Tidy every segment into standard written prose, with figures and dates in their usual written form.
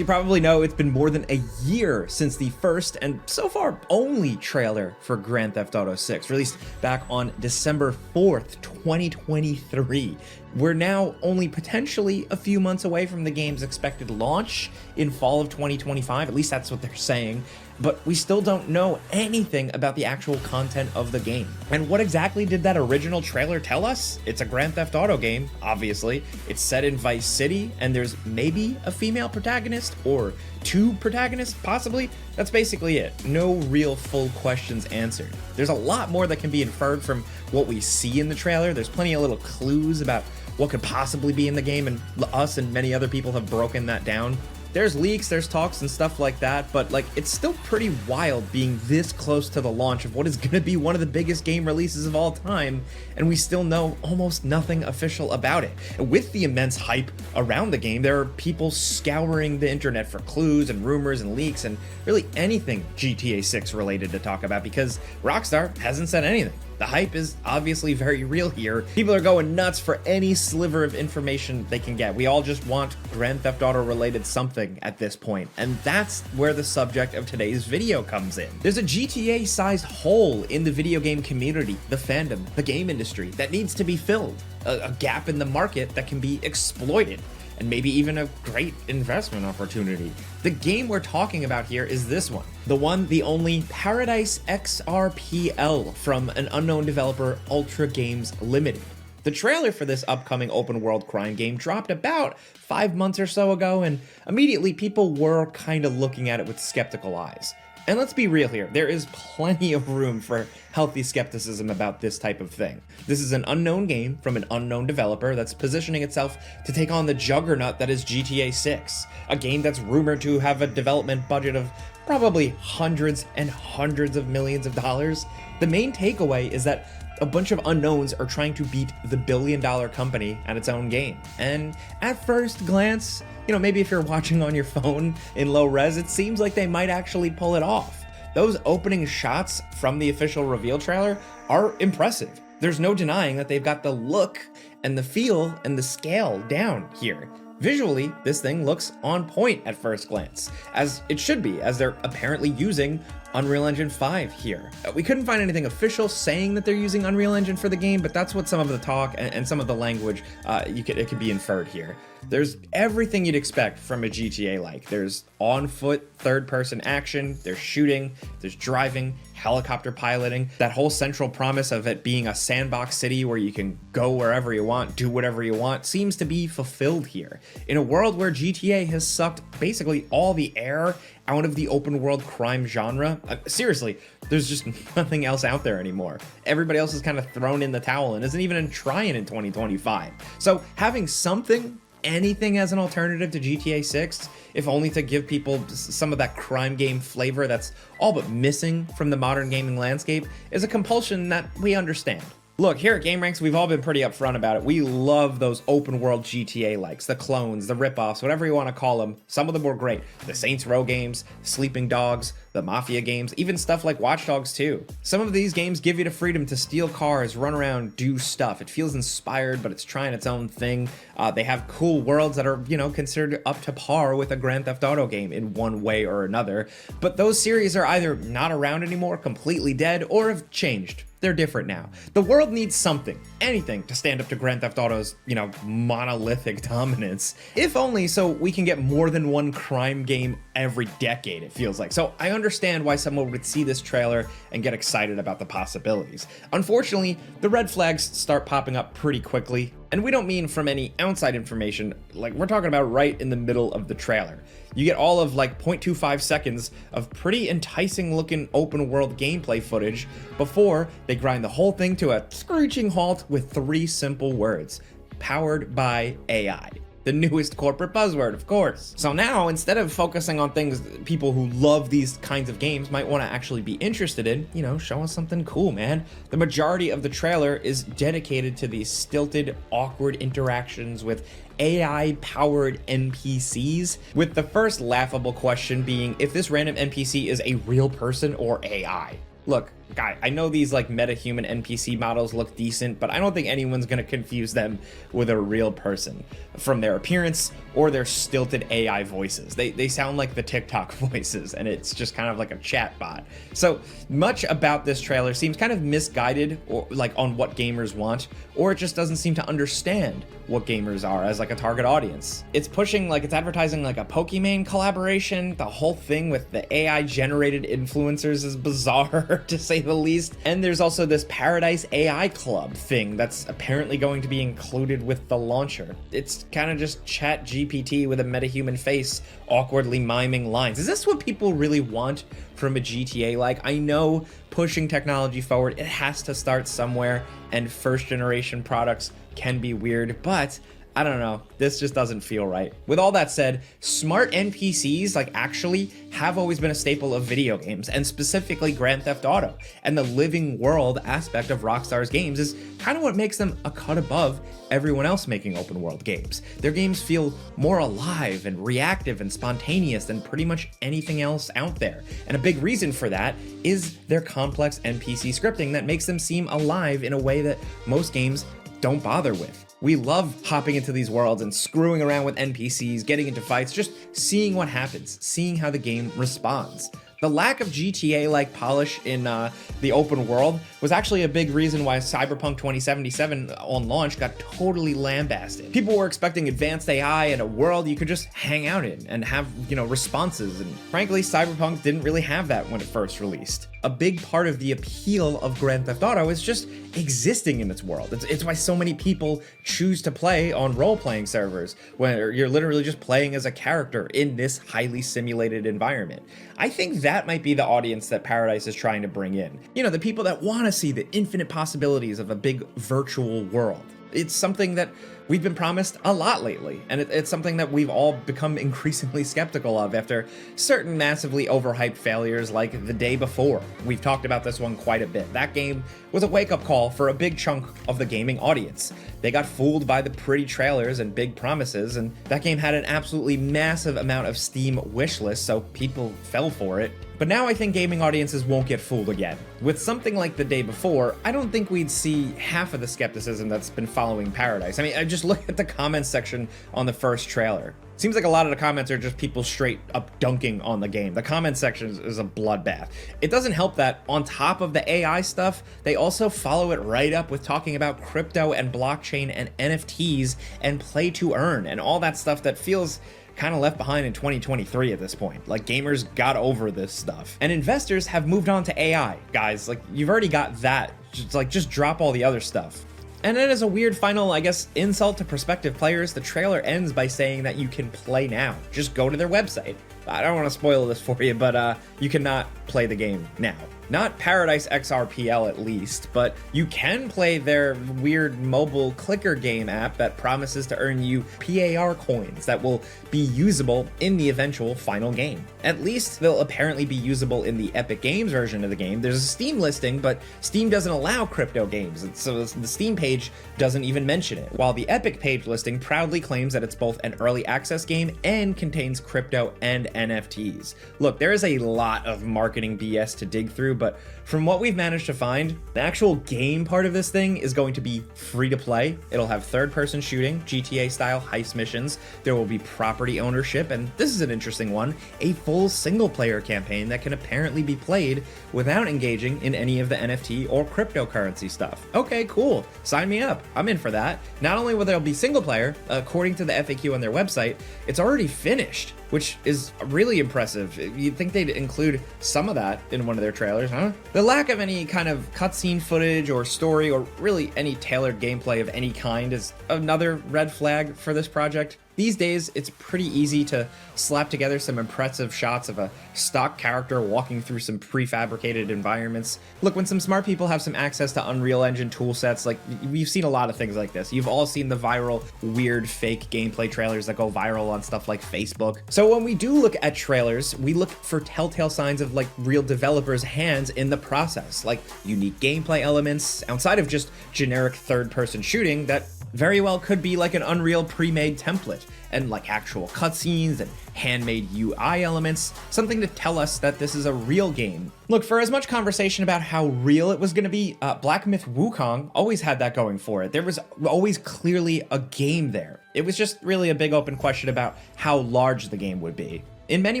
you probably know, it's been more than a year since the first and so far only trailer for Grand Theft Auto 6, released back on December 4th, 2023. We're now only potentially a few months away from the game's expected launch in fall of 2025, at least that's what they're saying, but we still don't know anything about the actual content of the game. And what exactly did that original trailer tell us? It's a Grand Theft Auto game, obviously. It's set in Vice City, and there's maybe a female protagonist, or two protagonists, possibly? That's basically it. No real full questions answered. There's a lot more that can be inferred from what we see in the trailer. There's plenty of little clues about what could possibly be in the game, and us and many other people have broken that down. There's leaks, there's talks and stuff like that, but like, it's still pretty wild being this close to the launch of what is gonna be one of the biggest game releases of all time, and we still know almost nothing official about it. With the immense hype around the game, there are people scouring the internet for clues and rumors and leaks and really anything GTA 6 related to talk about, because Rockstar hasn't said anything. The hype is obviously very real here. People are going nuts for any sliver of information they can get. We all just want Grand Theft Auto related something at this point, and that's where the subject of today's video comes in. There's a GTA-sized hole in the video game community, the fandom, the game industry, that needs to be filled. A gap in the market that can be exploited, and maybe even a great investment opportunity. The game we're talking about here is this one. The one, the only Paradise XRPL from an unknown developer, Ultra Games Limited. The trailer for this upcoming open world crime game dropped about 5 months or so ago, and immediately people were kind of looking at it with skeptical eyes. And let's be real here, there is plenty of room for healthy skepticism about this type of thing. This is an unknown game from an unknown developer that's positioning itself to take on the juggernaut that is GTA 6, a game that's rumored to have a development budget of probably hundreds and hundreds of millions of dollars. The main takeaway is that a bunch of unknowns are trying to beat the billion-dollar company at its own game. And at first glance, you know, maybe if you're watching on your phone in low res, it seems like they might actually pull it off. Those opening shots from the official reveal trailer are impressive. There's no denying that they've got the look and the feel and the scale down here. Visually, this thing looks on point at first glance, as it should be, as they're apparently using Unreal Engine 5 here. We couldn't find anything official saying that they're using Unreal Engine for the game, but that's what some of the talk and some of the language, it could be inferred here. There's everything you'd expect from a GTA-like. There's on-foot third-person action, there's shooting, there's driving, helicopter piloting. That whole central promise of it being a sandbox city where you can go wherever you want, do whatever you want, seems to be fulfilled here. In a world where GTA has sucked basically all the air out of the open world crime genre, seriously, there's just nothing else out there anymore. Everybody else is kind of thrown in the towel and isn't even trying in 2025. So having something, anything as an alternative to GTA 6, if only to give people some of that crime game flavor that's all but missing from the modern gaming landscape, is a compulsion that we understand. Look, here at GameRanks, we've all been pretty upfront about it. We love those open world GTA likes, the clones, the ripoffs, whatever you want to call them. Some of them were great. The Saints Row games, Sleeping Dogs, the Mafia games, even stuff like Watch Dogs 2. Some of these games give you the freedom to steal cars, run around, do stuff. It feels inspired, but it's trying its own thing. They have cool worlds that are, you know, considered up to par with a Grand Theft Auto game in one way or another. But those series are either not around anymore, completely dead, or have changed. They're different now. The world needs something, anything, to stand up to Grand Theft Auto's, you know, monolithic dominance. If only so we can get more than one crime game every decade, it feels like. So I understand why someone would see this trailer and get excited about the possibilities. Unfortunately, the red flags start popping up pretty quickly. And we don't mean from any outside information, like we're talking about right in the middle of the trailer. You get all of like 0.25 seconds of pretty enticing looking open world gameplay footage before they grind the whole thing to a screeching halt with 3 simple words: powered by AI. The newest corporate buzzword, of course. So now, instead of focusing on things people who love these kinds of games might want to actually be interested in, you know, show us something cool, man. The majority of the trailer is dedicated to these stilted, awkward interactions with AI-powered NPCs, with the first laughable question being if this random NPC is a real person or AI. Look, guy, I know these like meta-human NPC models look decent, but I don't think anyone's gonna confuse them with a real person from their appearance or their stilted AI voices. They sound like the TikTok voices, and it's just kind of like a chat bot. So much about this trailer seems kind of misguided, or like on what gamers want, or it just doesn't seem to understand what gamers are as like a target audience. It's pushing, like, it's advertising like a Pokemon collaboration. The whole thing with the AI generated influencers is bizarre to say the least. And there's also this Paradise AI Club thing that's apparently going to be included with the launcher. It's kind of just chat GPT with a metahuman face awkwardly miming lines. Is this what people really want from a GTA? Like, I know pushing technology forward, it has to start somewhere, and first generation products can be weird, but I don't know, this just doesn't feel right. With all that said, smart NPCs like actually have always been a staple of video games, and specifically Grand Theft Auto, and the living world aspect of Rockstar's games is kind of what makes them a cut above everyone else making open world games. Their games feel more alive and reactive and spontaneous than pretty much anything else out there. And a big reason for that is their complex NPC scripting that makes them seem alive in a way that most games don't bother with. We love hopping into these worlds and screwing around with NPCs, getting into fights, just seeing what happens, seeing how the game responds. The lack of GTA-like polish in the open world was actually a big reason why Cyberpunk 2077 on launch got totally lambasted. People were expecting advanced AI and a world you could just hang out in and have, responses, and frankly, Cyberpunk didn't really have that when it first released. A big part of the appeal of Grand Theft Auto is just existing in its world. It's why so many people choose to play on role-playing servers, where you're literally just playing as a character in this highly simulated environment. I think that might be the audience that Paradise is trying to bring in. The people that want to see the infinite possibilities of a big virtual world. It's something that we've been promised a lot lately, and it's something that we've all become increasingly skeptical of after certain massively overhyped failures like The Day Before. We've talked about this one quite a bit. That game was a wake-up call for a big chunk of the gaming audience. They got fooled by the pretty trailers and big promises, and that game had an absolutely massive amount of Steam wish lists, so people fell for it. But now I think gaming audiences won't get fooled again. With something like The Day Before, I don't think we'd see half of the skepticism that's been following Paradise. I mean, I just look at the comments section on the first trailer. Seems like a lot of the comments are just people straight up dunking on the game. The comment section is a bloodbath. It doesn't help that on top of the AI stuff, they also follow it right up with talking about crypto and blockchain and NFTs and play to earn and all that stuff that feels kind of left behind in 2023 at this point. Like, gamers got over this stuff. And investors have moved on to AI. Guys, like, you've already got that. Just drop all the other stuff. And then as a weird final, I guess, insult to prospective players, the trailer ends by saying that you can play now. Just go to their website. I don't want to spoil this for you, but you cannot play the game now. Not Paradise XRPL at least, but you can play their weird mobile clicker game app that promises to earn you PAR coins that will be usable in the eventual final game. At least they'll apparently be usable in the Epic Games version of the game. There's a Steam listing, but Steam doesn't allow crypto games, so the Steam page doesn't even mention it, while the Epic page listing proudly claims that it's both an early access game and contains crypto and NFTs. Look, there is a lot of marketing BS to dig through, but from what we've managed to find, the actual game part of this thing is going to be free to play. It'll have third-person shooting, GTA-style heist missions. There will be property ownership, and this is an interesting one, a full single-player campaign that can apparently be played without engaging in any of the NFT or cryptocurrency stuff. Okay, cool. Sign me up. I'm in for that. Not only will there be single-player, according to the FAQ on their website, it's already finished, which is really impressive. You'd think they'd include some of that in one of their trailers, huh? The lack of any kind of cutscene footage or story or really any tailored gameplay of any kind is another red flag for this project. These days, it's pretty easy to slap together some impressive shots of a stock character walking through some prefabricated environments. Look, when some smart people have some access to Unreal Engine toolsets, like, we've seen a lot of things like this. You've all seen the viral, weird, fake gameplay trailers that go viral on stuff like Facebook. So when we do look at trailers, we look for telltale signs of, like, real developers' hands in the process, like unique gameplay elements, outside of just generic third-person shooting that very well could be like an Unreal pre-made template. and like actual cutscenes and handmade UI elements, something to tell us that this is a real game. Look, for as much conversation about how real it was going to be, Black Myth Wukong always had that going for it. There was always clearly a game there. It was just really a big open question about how large the game would be. In many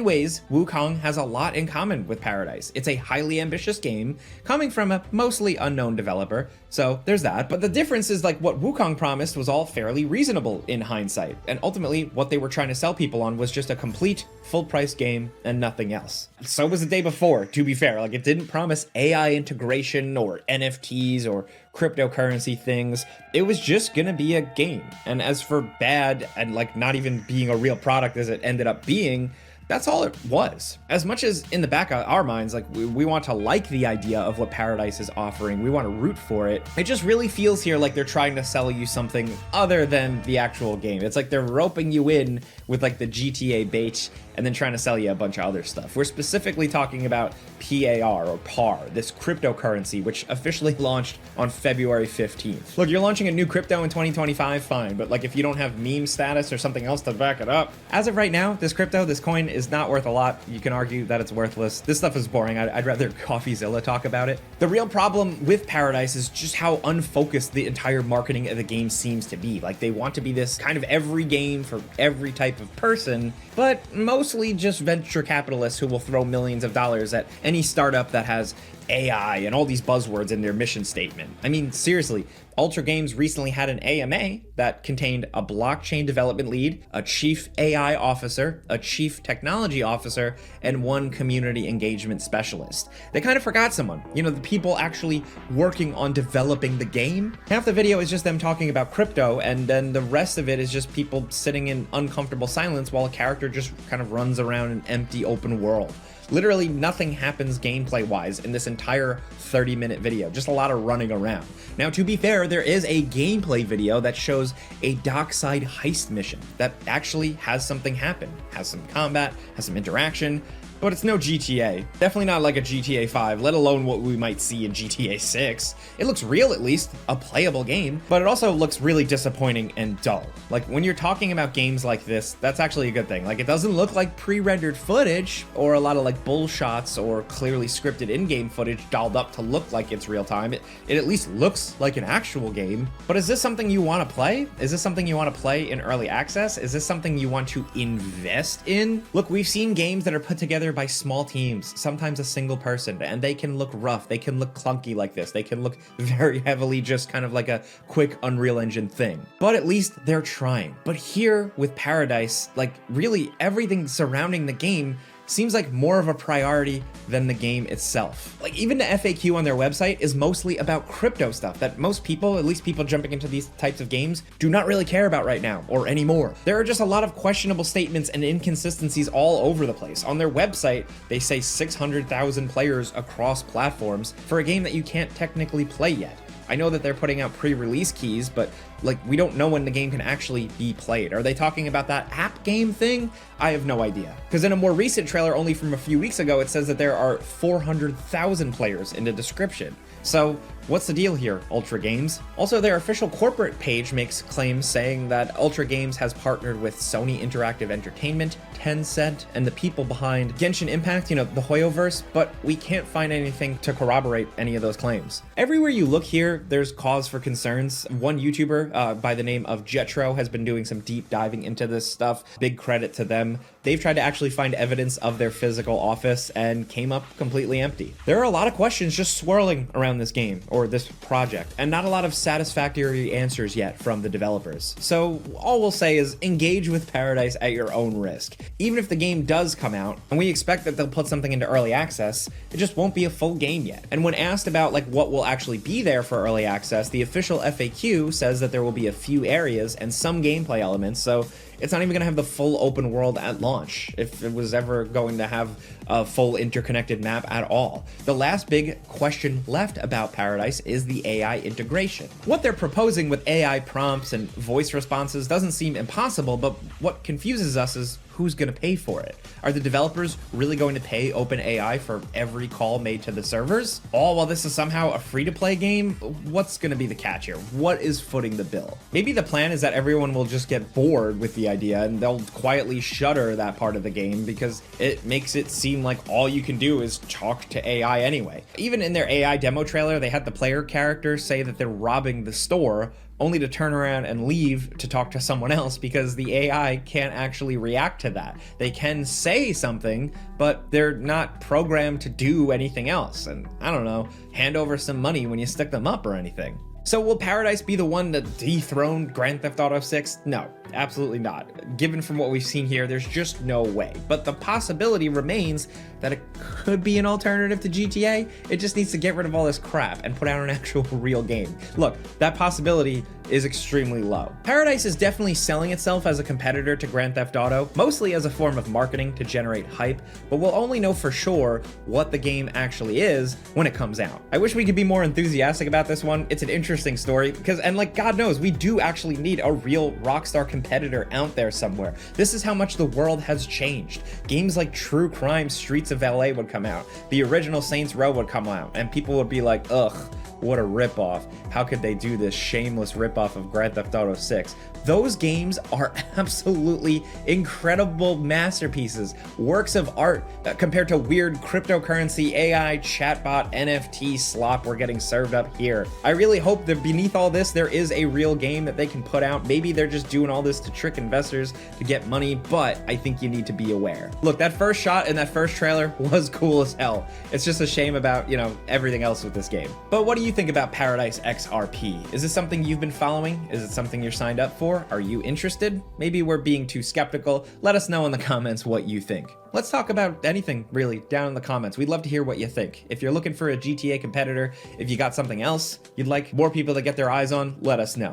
ways, Wukong has a lot in common with Paradise. It's a highly ambitious game coming from a mostly unknown developer, so there's that. But the difference is like what Wukong promised was all fairly reasonable in hindsight, and ultimately what they were trying to sell people on was just a complete full-price game and nothing else. So was the day before, to be fair. Like, it didn't promise AI integration or NFTs or cryptocurrency things. It was just gonna be a game. And as for bad and like not even being a real product as it ended up being, that's all it was. As much as in the back of our minds, like we want to like the idea of what Paradise is offering, we want to root for it, it just really feels here like they're trying to sell you something other than the actual game. It's like they're roping you in with like the GTA bait and then trying to sell you a bunch of other stuff. We're specifically talking about PAR or PAR, this cryptocurrency, which officially launched on February 15th. Look, you're launching a new crypto in 2025, fine, but like if you don't have meme status or something else to back it up, as of right now, this crypto, this coin is not worth a lot. You can argue that it's worthless. This stuff is boring. I'd rather 𝐾𝐿𝐲𝐫𝐫 talk about it. The real problem with Paradise is just how unfocused the entire marketing of the game seems to be. Like, they want to be this kind of every game for every type of person, but mostly just venture capitalists who will throw millions of dollars at any startup that has AI and all these buzzwords in their mission statement. I mean, seriously, Rockstar Games recently had an AMA that contained a blockchain development lead, a chief AI officer, a chief technology officer, and one community engagement specialist. They kind of forgot someone, you know, the people actually working on developing the game. Half the video is just them talking about crypto, and then the rest of it is just people sitting in uncomfortable silence while a character just kind of runs around an empty open world. Literally nothing happens gameplay-wise in this entire 30-minute video, just a lot of running around. Now, to be fair, there is a gameplay video that shows a dockside heist mission that actually has something happen, has some combat, has some interaction, but it's no GTA. Definitely not like a GTA 5, let alone what we might see in GTA 6. It looks real, at least, a playable game, but it also looks really disappointing and dull. Like, when you're talking about games like this, that's actually a good thing. Like, it doesn't look like pre-rendered footage or a lot of like bull shots or clearly scripted in-game footage dolled up to look like it's real time. It at least looks like an actual game. But is this something you want to play? Is this something you want to play in early access? Is this something you want to invest in? Look, we've seen games that are put together by small teams, sometimes a single person, and they can look rough, they can look clunky like this, they can look very heavily just kind of like a quick Unreal Engine thing. But at least they're trying. But here with Paradise, like really everything surrounding the game seems like more of a priority than the game itself. Like, even the FAQ on their website is mostly about crypto stuff that most people, at least people jumping into these types of games, do not really care about right now or anymore. There are just a lot of questionable statements and inconsistencies all over the place. On their website, they say 600,000 players across platforms for a game that you can't technically play yet. I know that they're putting out pre-release keys, but like, we don't know when the game can actually be played. Are they talking about that app game thing? I have no idea. Because in a more recent trailer, only from a few weeks ago, it says that there are 400,000 players in the description. So what's the deal here, Rockstar Games? Also, their official corporate page makes claims saying that Rockstar Games has partnered with Sony Interactive Entertainment, Tencent, and the people behind 𝐬𝐮𝐬𝐫𝐿, you know, the 𝐻oyoverse, but we can't find anything to corroborate any of those claims. Everywhere you look here, there's cause for concerns. One YouTuber by the name of 𝐿𝐿𝐺𝐿 has been doing some deep diving into this stuff. Big credit to them. They've tried to actually find evidence of their physical office and came up completely empty. There are a lot of questions just swirling around this game or this project, and not a lot of satisfactory answers yet from the developers. So all we'll say is engage with Paradise at your own risk. Even if the game does come out, and we expect that they'll put something into early access, it just won't be a full game yet. And when asked about like what will actually be there for early access, the official FAQ says that there will be a few areas and some gameplay elements, so it's not even going to have the full open world at launch, if it was ever going to have a full interconnected map at all. The last big question left about Paradise is the AI integration. What they're proposing with AI prompts and voice responses doesn't seem impossible, but what confuses us is who's going to pay for it? Are the developers really going to pay OpenAI for every call made to the servers? All while this is somehow a free-to-play game? What's going to be the catch here? What is footing the bill? Maybe the plan is that everyone will just get bored with the idea and they'll quietly shutter that part of the game because it makes it seem like all you can do is talk to AI anyway. Even in their AI demo trailer, they had the player character say that they're robbing the store, only to turn around and leave to talk to someone else because the AI can't actually react to that. They can say something, but they're not programmed to do anything else. And I don't know, hand over some money when you stick them up or anything. So will Paradise be the one to dethrone Grand Theft Auto 6? No, absolutely not. Given from what we've seen here, there's just no way. But the possibility remains that it could be an alternative to GTA. It just needs to get rid of all this crap and put out an actual real game. Look, that possibility is extremely low. Paradise is definitely selling itself as a competitor to Grand Theft Auto, mostly as a form of marketing to generate hype, but we'll only know for sure what the game actually is when it comes out. I wish we could be more enthusiastic about this one. It's an interesting story because, and like God knows, we do actually need a real Rockstar competitor out there somewhere. This is how much the world has changed. Games like True Crime Streets of LA would come out. The original Saints Row would come out and people would be like, ugh, what a ripoff. How could they do this shameless ripoff of Grand Theft Auto 6? Those games are absolutely incredible masterpieces, works of art compared to weird cryptocurrency, AI, chatbot, NFT slop we're getting served up here. I really hope that beneath all this, there is a real game that they can put out. Maybe they're just doing all this to trick investors to get money, but I think you need to be aware. Look, that first shot in that first trailer was cool as hell. It's just a shame about, everything else with this game. But what do you think about Paradise XRP? Is this something you've been following? Is it something you're signed up for? Are you interested? Maybe we're being too skeptical. Let us know in the comments what you think. Let's talk about anything really down in the comments. We'd love to hear what you think. If you're looking for a GTA competitor, if you got something else you'd like more people to get their eyes on, let us know.